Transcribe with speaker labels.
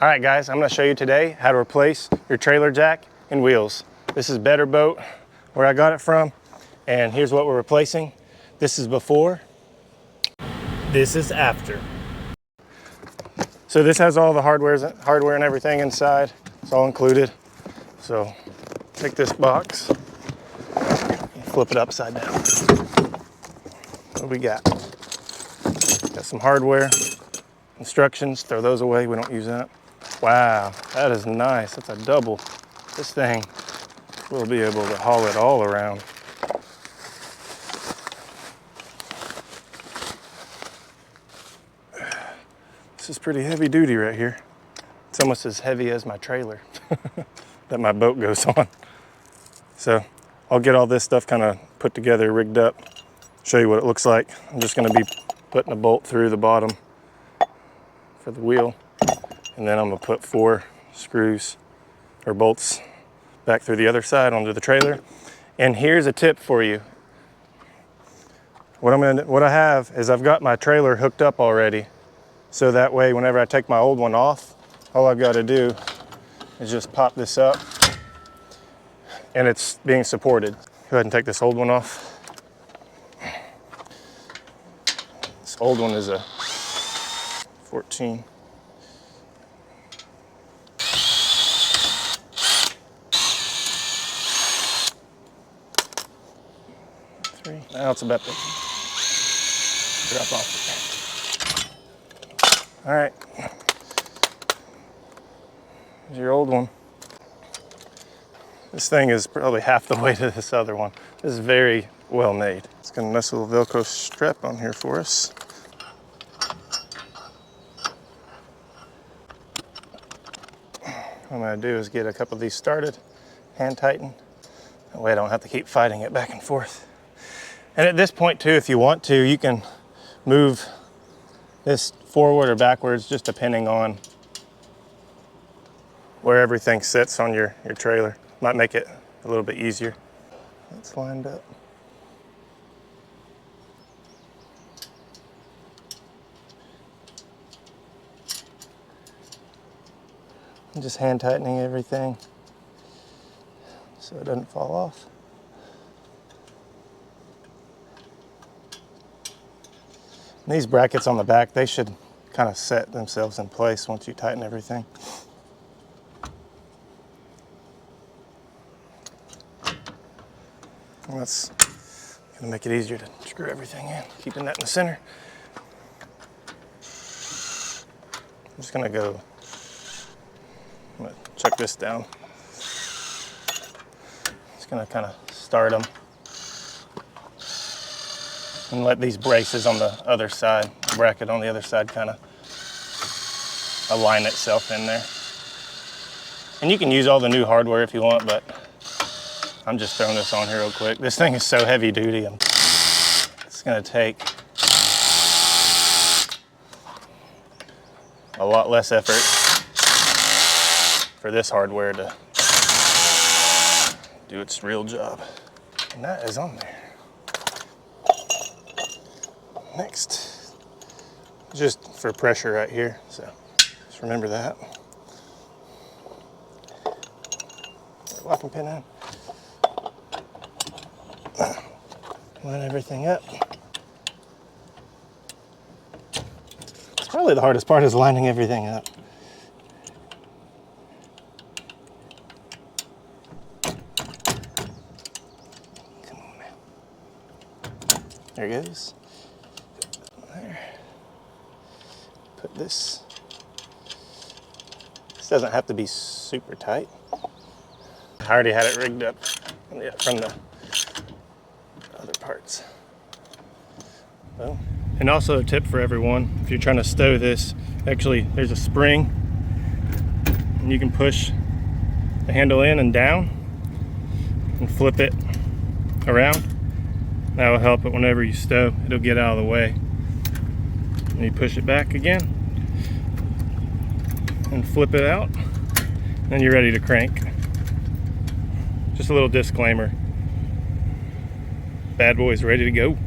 Speaker 1: All right guys, I'm gonna show you today how to replace your trailer jack and wheels. This is Better Boat, where I got it from, and here's what we're replacing. This is before, this is after. So this has all the hardware and everything inside. It's all included. So take this box, and flip it upside down. What do we got? Got some hardware, instructions, throw those away, we don't use that. Wow, that is nice, that's a double. This thing, we'll be able to haul it all around. This is pretty heavy duty right here. It's almost as heavy as my trailer that my boat goes on. So I'll get all this stuff kind of put together, rigged up, show you what it looks like. I'm just gonna be putting a bolt through the bottom for the wheel, and then I'm gonna put 4 screws or bolts back through the other side onto the trailer. And here's a tip for you. What I have is I've got my trailer hooked up already, so that way whenever I take my old one off, all I've got to do is just pop this up and it's being supported. Go ahead and take this old one off. This old one is a 14. Now it's about to drop off. All right, here's your old one. This thing is probably half the way to this other one. This is very well made. It's got a nice little Velcro strap on here for us. What I'm gonna do is get a couple of these started, hand tighten. That way I don't have to keep fighting it back and forth. And at this point too, if you want to, you can move this forward or backwards, just depending on where everything sits on your trailer. Might make it a little bit easier. It's lined up. I'm just hand tightening everything so it doesn't fall off. And these brackets on the back, they should kind of set themselves in place once you tighten everything. And that's gonna make it easier to screw everything in, keeping that in the center. I'm just gonna I'm gonna check this down. Just gonna kind of start them and let these braces on the other side, bracket on the other side, kind of align itself in there. And you can use all the new hardware if you want, but I'm just throwing this on here real quick. This thing is so heavy duty, and it's gonna take a lot less effort for this hardware to do its real job. And that is on there. Next, just for pressure right here, so just remember that. Locking pin in. Line everything up. It's probably the hardest part, is lining everything up. Come on now. There it goes. There. Put this. This doesn't have to be super tight. I already had it rigged up from the other parts. Well, and also a tip for everyone, if you're trying to stow this, actually there's a spring and you can push the handle in and down and flip it around. That will help it whenever you stow. It'll get out of the way. And you push it back again and flip it out, and then you're ready to crank. Just a little disclaimer. Bad boy's ready to go.